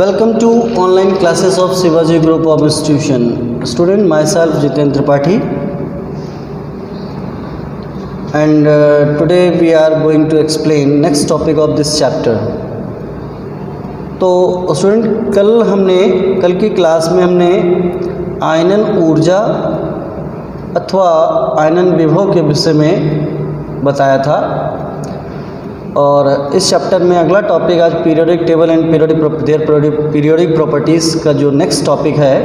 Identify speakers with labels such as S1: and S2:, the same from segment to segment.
S1: Welcome to online classes of Shivaji Group of Institution. Student, myself Jitendra Tripathi, and today we are going to explain next topic of this chapter. तो student कल की class में हमने आयनन ऊर्जा अथवा आयनन विभव के विषय में बताया था, और इस चैप्टर में अगला टॉपिक आज periodic table and periodic properties का जो नेक्स्ट टॉपिक है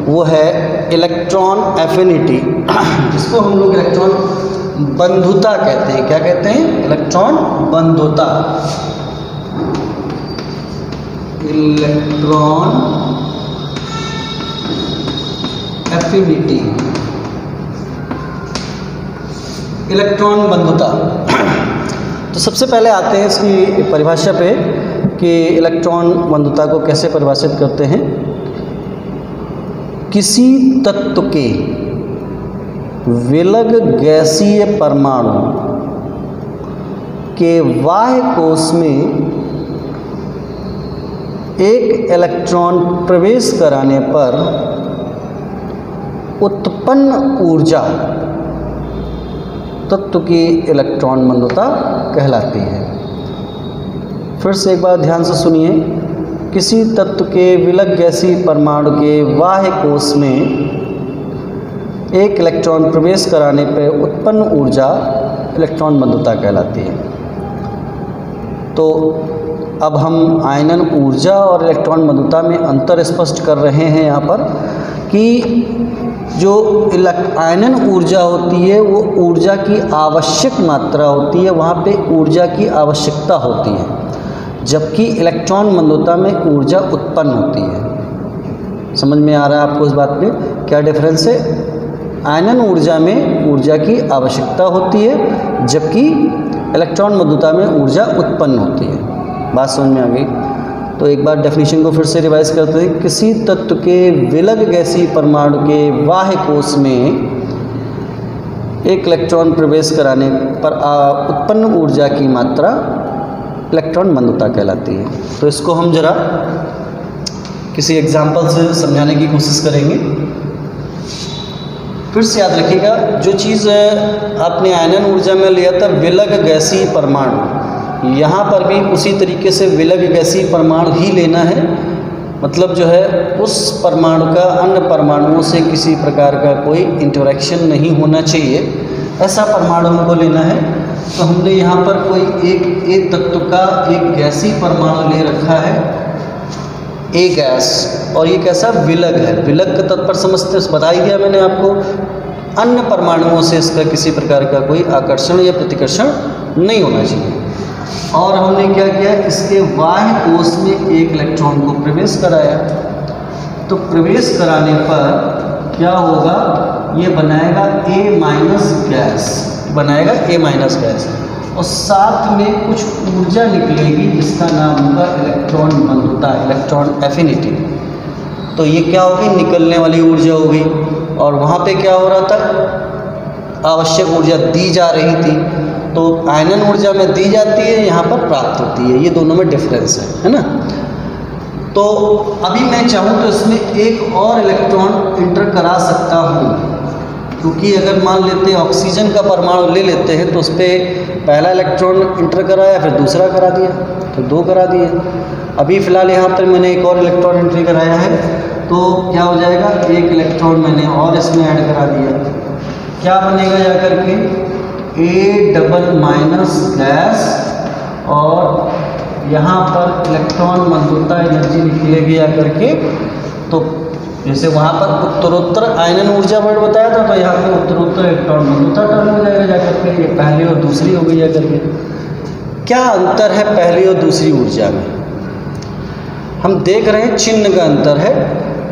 S1: वो है इलेक्ट्रॉन एफिनिटी, जिसको हम लोग इलेक्ट्रॉन बंधुता कहते हैं। क्या कहते हैं? इलेक्ट्रॉन बंधुता। इलेक्ट्रॉन एफिनिटी, इलेक्ट्रॉन बंधुता। तो सबसे पहले आते हैं इसकी परिभाषा पे कि इलेक्ट्रॉन बंधुता को कैसे परिभाषित करते हैं। किसी तत्व के विलग गैसीय परमाणु के बाह्य कोश में एक इलेक्ट्रॉन प्रवेश कराने पर उत्पन्न ऊर्जा तत्व की इलेक्ट्रॉन बंधुता कहलाती है। फिर से एक बार ध्यान से सुनिए। किसी तत्व के विलग गैसीय परमाणु के बाह्य कोश में एक इलेक्ट्रॉन प्रवेश कराने पर उत्पन्न ऊर्जा इलेक्ट्रॉन बंधुता कहलाती है। तो अब हम आयनन ऊर्जा और इलेक्ट्रॉन बंधुता में अंतर स्पष्ट कर रहे हैं यहाँ पर कि जो आयनन ऊर्जा होती है वो ऊर्जा की आवश्यक मात्रा होती है, वहाँ पे ऊर्जा की आवश्यकता होती है, जबकि इलेक्ट्रॉन बंधुता में ऊर्जा उत्पन्न होती है। समझ में आ रहा है आपको इस बात पे क्या डिफरेंस है? आयनन ऊर्जा में ऊर्जा की आवश्यकता होती है, जबकि इलेक्ट्रॉन बंधुता में ऊर्जा उत्पन्न होती है। बात समझ में आ गई? तो एक बार डेफिनेशन को फिर से रिवाइज करते हैं। किसी तत्व के विलग गैसीय परमाणु के बाह्य कोश में एक इलेक्ट्रॉन प्रवेश कराने पर उत्पन्न ऊर्जा की मात्रा इलेक्ट्रॉन बंधुता कहलाती है। तो इसको हम जरा किसी एग्जाम्पल से समझाने की कोशिश करेंगे। फिर से याद रखिएगा, जो चीज़ आपने आयनन ऊर्जा में लिया था विलग गैसीय परमाणु, यहाँ पर भी उसी तरीके से विलग गैसीय परमाणु ही लेना है। मतलब जो है उस परमाणु का अन्य परमाणुओं से किसी प्रकार का कोई इंटरेक्शन नहीं होना चाहिए, ऐसा परमाणु हमको लेना है। तो हमने यहाँ पर कोई एक तत्व का एक गैसीय परमाणु ले रखा है, ए गैस, और ये कैसा विलग है। विलग का तत्पर समझते बता ही दिया मैंने आपको। अन्य परमाणुओं से इसका किसी प्रकार का कोई आकर्षण या प्रतिकर्षण नहीं होना चाहिए। और हमने क्या किया, इसके बाह्य कोश में एक इलेक्ट्रॉन को प्रवेश कराया। तो प्रवेश कराने पर क्या होगा, ये बनाएगा ए माइनस गैस, बनाएगा ए माइनस गैस, और साथ में कुछ ऊर्जा निकलेगी जिसका नाम होगा इलेक्ट्रॉन बंधुता, इलेक्ट्रॉन एफिनिटी। तो ये क्या होगी, निकलने वाली ऊर्जा होगी। और वहाँ पे क्या हो रहा था, आवश्यक ऊर्जा दी जा रही थी। तो आयनन ऊर्जा में दी जाती है, यहाँ पर प्राप्त होती है। ये दोनों में डिफरेंस है ना। तो अभी मैं चाहूँ तो इसमें एक और इलेक्ट्रॉन इंटर करा सकता हूँ, क्योंकि अगर मान लेते हैं ऑक्सीजन का परमाणु ले लेते हैं तो उस पर पहला इलेक्ट्रॉन इंटर कराया, फिर दूसरा करा दिया, तो दो करा दिए। अभी फ़िलहाल यहाँ पर मैंने एक और इलेक्ट्रॉन एंट्री कराया है, तो क्या हो जाएगा, एक इलेक्ट्रॉन मैंने और इसमें ऐड करा दिया। क्या बनेगा जा करके, ए डबल माइनस गैस, और यहाँ पर इलेक्ट्रॉन बंधुता एनर्जी निकलेगी जा करके। तो जैसे वहाँ पर उत्तरोत्तर आयनन ऊर्जा वर्ड बताया था, तो यहाँ पे उत्तरोत्तर इलेक्ट्रॉन बंधुता टर्म हो जाएगा जा करके। ये पहली और दूसरी हो गई जा करके। क्या अंतर है पहली और दूसरी ऊर्जा में? हम देख रहे हैं चिन्ह का अंतर है।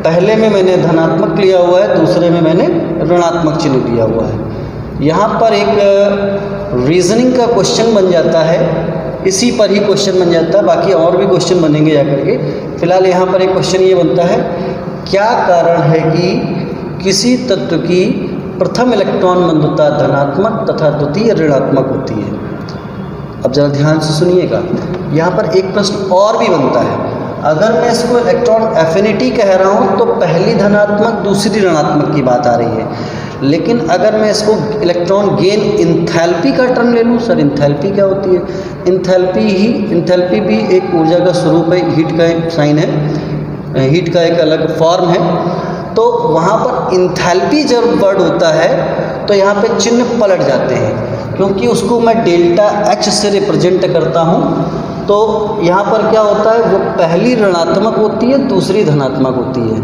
S1: पहले में मैंने धनात्मक लिया हुआ है, दूसरे में मैंने ऋणात्मक चिन्ह लिया हुआ है। यहाँ पर एक रीजनिंग का क्वेश्चन बन जाता है, इसी पर ही क्वेश्चन बन जाता है, बाकी और भी क्वेश्चन बनेंगे जा करके। फिलहाल यहाँ पर एक क्वेश्चन ये बनता है, क्या कारण है कि किसी तत्व की प्रथम इलेक्ट्रॉन बंधुता धनात्मक तथा द्वितीय ऋणात्मक होती है? अब ज़रा ध्यान से सुनिएगा, यहाँ पर एक प्रश्न और भी बनता है। अगर मैं इसको इलेक्ट्रॉन एफिनिटी कह रहा हूँ तो पहली धनात्मक दूसरी ऋणात्मक की बात आ रही है। लेकिन अगर मैं इसको इलेक्ट्रॉन गेन इंथैल्पी का टर्म ले लूँ, सर इंथैल्पी क्या होती है? इंथैल्पी भी एक ऊर्जा का स्वरूप है, हीट का एक साइन है, हीट का एक अलग फॉर्म है। तो वहाँ पर इंथैल्पी जब वर्ड होता है तो यहाँ पे चिन्ह पलट जाते हैं, क्योंकि उसको मैं डेल्टा एच से रिप्रेजेंट करता हूँ। तो यहाँ पर क्या होता है, वो पहली ऋणात्मक होती है, दूसरी धनात्मक होती है।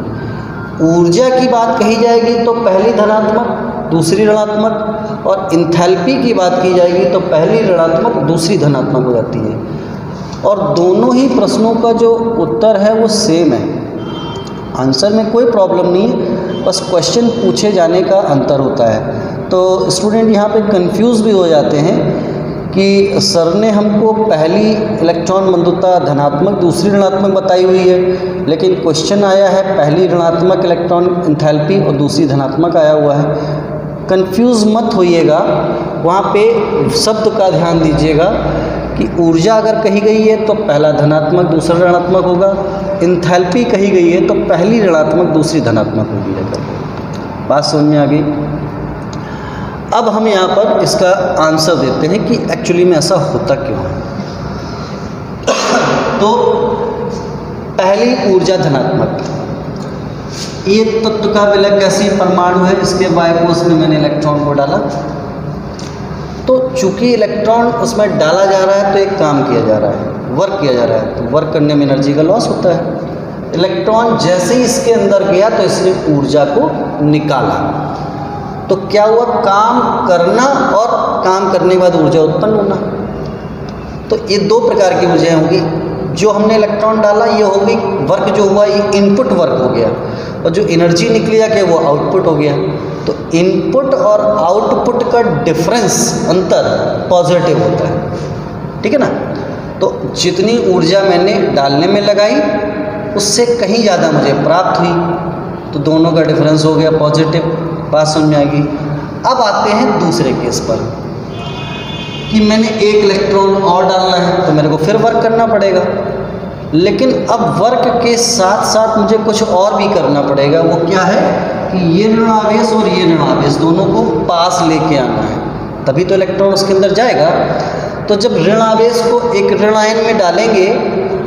S1: ऊर्जा की बात कही जाएगी तो पहली धनात्मक दूसरी ऋणात्मक, और इंथैल्पी की बात की जाएगी तो पहली ऋणात्मक दूसरी धनात्मक हो जाती है। और दोनों ही प्रश्नों का जो उत्तर है वो सेम है, आंसर में कोई प्रॉब्लम नहीं है, बस क्वेश्चन पूछे जाने का अंतर होता है। तो स्टूडेंट यहाँ पे कंफ्यूज भी हो जाते हैं कि सर ने हमको पहली इलेक्ट्रॉन बंधुता धनात्मक दूसरी ऋणात्मक बताई हुई है, लेकिन क्वेश्चन आया है पहली ऋणात्मक इलेक्ट्रॉन इंथैल्पी और दूसरी धनात्मक आया हुआ है। कंफ्यूज मत होइएगा, वहाँ पे शब्द का ध्यान दीजिएगा कि ऊर्जा अगर कही गई है तो पहला धनात्मक दूसरा ऋणात्मक होगा, इंथैल्पी कही गई है तो पहली ऋणात्मक दूसरी धनात्मक होगी। लेकर बात समझ में आ गई। अब हम यहाँ पर इसका आंसर देते हैं कि एक्चुअली में ऐसा होता क्यों है। तो पहली ऊर्जा धनात्मक, ये तत्व का विलय गैसीय परमाणु है, इसके बायकोष में मैंने इलेक्ट्रॉन को डाला। तो चूंकि इलेक्ट्रॉन उसमें डाला जा रहा है तो एक काम किया जा रहा है, वर्क किया जा रहा है, तो वर्क करने में एनर्जी का लॉस होता है। इलेक्ट्रॉन जैसे ही इसके अंदर गया तो इसने ऊर्जा को निकाला, तो क्या हुआ, काम करना और काम करने के बाद ऊर्जा उत्पन्न होना। तो ये दो प्रकार की ऊर्जाएं होंगी। जो हमने इलेक्ट्रॉन डाला ये होगी वर्क, जो हुआ ये इनपुट वर्क हो गया, और जो एनर्जी निकली जाके वो आउटपुट हो गया। तो इनपुट और आउटपुट का डिफरेंस, अंतर पॉजिटिव होता है, ठीक है ना। तो जितनी ऊर्जा मैंने डालने में लगाई उससे कहीं ज़्यादा मुझे प्राप्त हुई, तो दोनों का डिफरेंस हो गया पॉजिटिव। बात समझ में आ गई। अब आते हैं दूसरे केस पर कि मैंने एक इलेक्ट्रॉन और डालना है तो मेरे को फिर वर्क करना पड़ेगा, लेकिन अब वर्क के साथ साथ मुझे कुछ और भी करना पड़ेगा। वो क्या है कि ये ऋण आवेश और ये ऋण आवेश दोनों को पास लेके आना है, तभी तो इलेक्ट्रॉन उसके अंदर जाएगा। तो जब ऋण आवेश को एक ऋण आयन में डालेंगे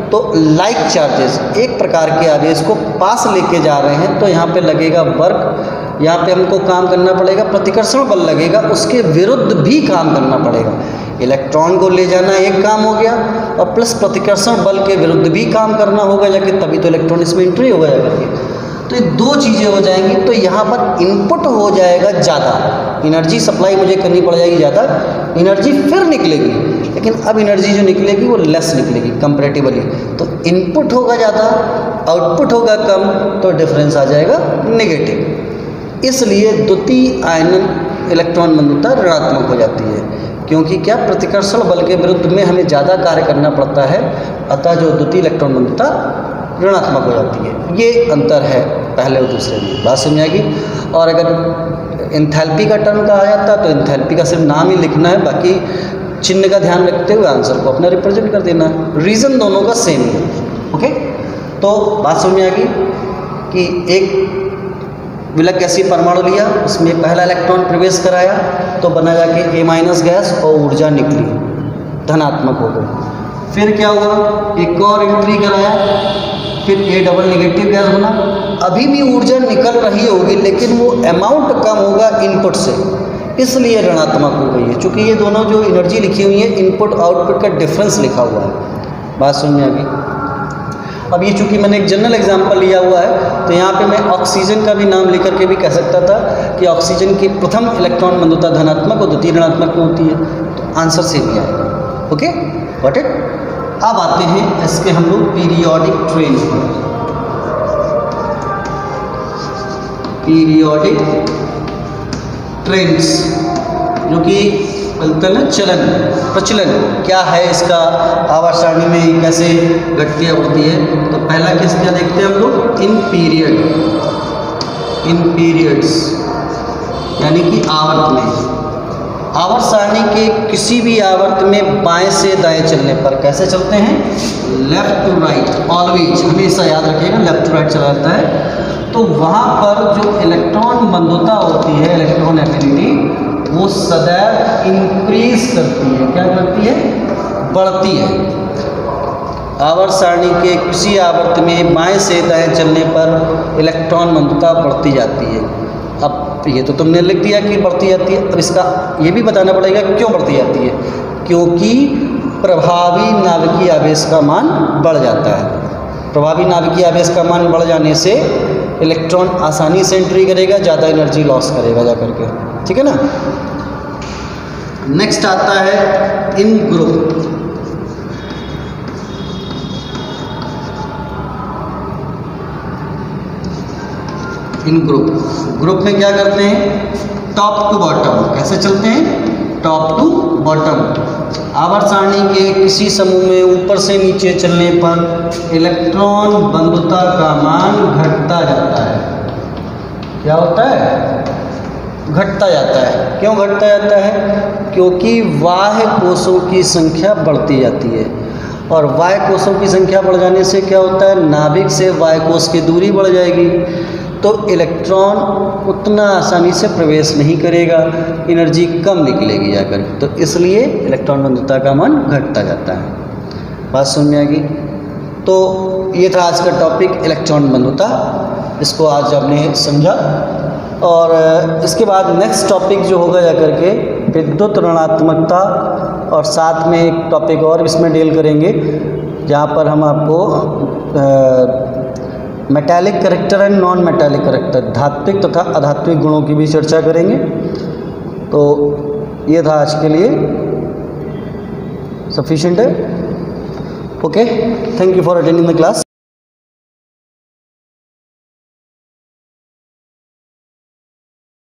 S1: तो लाइक चार्जेस, एक प्रकार के आवेश को पास लेके जा रहे हैं, तो यहाँ पे लगेगा वर्क, यहाँ पे हमको काम करना पड़ेगा, प्रतिकर्षण बल लगेगा, उसके विरुद्ध भी काम करना पड़ेगा। इलेक्ट्रॉन को ले जाना एक काम हो गया, और प्लस प्रतिकर्षण बल के विरुद्ध भी काम करना होगा जाके, तभी तो इलेक्ट्रॉन इसमें एंट्री हो गया करके। तो ये दो चीज़ें हो जाएंगी। तो यहाँ पर इनपुट हो जाएगा ज़्यादा, एनर्जी सप्लाई मुझे करनी पड़ जाएगी ज़्यादा, एनर्जी फिर निकलेगी, लेकिन अब एनर्जी जो निकलेगी वो लेस निकलेगी कंपैरेटिवली। तो इनपुट होगा ज़्यादा, आउटपुट होगा कम, तो डिफरेंस आ जाएगा नेगेटिव। इसलिए द्वितीय आयनन इलेक्ट्रॉन बंधुता ऋणात्मक हो जाती है, क्योंकि क्या, प्रतिकर्षण बल के विरुद्ध में हमें ज़्यादा कार्य करना पड़ता है, अतः जो द्वितीय इलेक्ट्रॉन बंधुता ऋणात्मक हो जाती है। ये अंतर है पहले और दूसरे में। बात समझ आएगी। और अगर इंथैल्पी का टर्म कहा जाता तो इंथैल्पी का सिर्फ नाम ही लिखना है, बाकी चिन्ह का ध्यान रखते हुए आंसर को अपना रिप्रेजेंट कर देना है। रीज़न दोनों का सेम है। ओके, तो बात समझ में आ गई कि एक विलय गैसीय परमाणु लिया, उसमें पहला इलेक्ट्रॉन प्रवेश कराया तो बना जाके A- गैस और ऊर्जा निकली, धनात्मक हो गई। फिर क्या हुआ, एक और एंट्री कराया, फिर A डबल नेगेटिव गैस बना। अभी भी ऊर्जा निकल रही होगी, लेकिन वो अमाउंट कम होगा इनपुट से, इसलिए ऋणात्मक हो गई है। चूँकि ये दोनों जो एनर्जी लिखी हुई है, इनपुट आउटपुट का डिफरेंस लिखा हुआ है। बात समझ में आ गई। अब ये चूँकि मैंने एक जनरल एग्जांपल लिया हुआ है, तो यहाँ पे मैं ऑक्सीजन का भी नाम लेकर के भी कह सकता था कि ऑक्सीजन की प्रथम इलेक्ट्रॉन बंधुता धनात्मक और द्वितीय ऋणात्मक में होती है, तो आंसर सेम ही आएगा। Okay, got it. अब आते हैं इसके हम लोग पीरियोडिक ट्रेन पर। पीरियोडिक ट्रेंड्स, जो कि बोलते हैं ना चलन, प्रचलन क्या है इसका, आवर्त सारणी में कैसे घटती बढ़ती है। तो पहला केस क्या देखते हैं हम लोग, इन पीरियड, इन पीरियड्स यानी कि आवर्त में। आवर्त सारणी के किसी भी आवर्त में बाएं से दाएं चलने पर कैसे चलते हैं? लेफ्ट टू राइट, ऑलवेज, हमेशा याद रखिएगा लेफ्ट टू राइट चला जाता है। तो वहाँ पर जो इलेक्ट्रॉन बंधुता होती है, इलेक्ट्रॉन एफिनिटी, वो सदैव इंक्रीज करती है। क्या करती है? बढ़ती है। आवर्त सारणी के किसी आवर्त में बाएं से दाएं चलने पर इलेक्ट्रॉन बंधुता बढ़ती जाती है। अब ये तो तुमने लिख दिया कि बढ़ती जाती है, अब इसका ये भी बताना पड़ेगा क्यों बढ़ती जाती है। क्योंकि प्रभावी नाभिकीय आवेश का मान बढ़ जाता है। प्रभावी नाभिकीय आवेश का मान बढ़ जाने से इलेक्ट्रॉन आसानी से एंट्री करेगा, ज़्यादा एनर्जी लॉस करेगा जा करके, ठीक है ना। नेक्स्ट आता है इन ग्रुप। इन ग्रुप में क्या करते हैं? Top to bottom. कैसे चलते हैं? Top to bottom. आवर्त सारणी के किसी समूह में ऊपर से नीचे चलने पर इलेक्ट्रॉन बंधुता का मान घटता जाता है। क्या होता है? घटता जाता है। क्यों घटता जाता है? क्योंकि बाह्य कोषों की संख्या बढ़ती जाती है, और बाह्य कोषों की संख्या बढ़ जाने से क्या होता है? नाभिक से बाह्य कोष की दूरी बढ़ जाएगी, तो इलेक्ट्रॉन उतना आसानी से प्रवेश नहीं करेगा, एनर्जी कम निकलेगी जाकर, तो इसलिए इलेक्ट्रॉन बंधुता का मान घटता जाता है। बात समझ में आएगी? तो ये था आज का टॉपिक, इलेक्ट्रॉन बंधुता। इसको आज आपने समझा, और इसके बाद नेक्स्ट टॉपिक जो होगा जाकर के विद्युत ऋणात्मकता, और साथ में एक टॉपिक और इसमें डील करेंगे जहाँ पर हम आपको metallic character and non metallic character, धात्विक तथा अधात्विक गुणों की भी चर्चा करेंगे। तो ये था आज के लिए सफिशिएंट है। Okay, thank you for attending the class.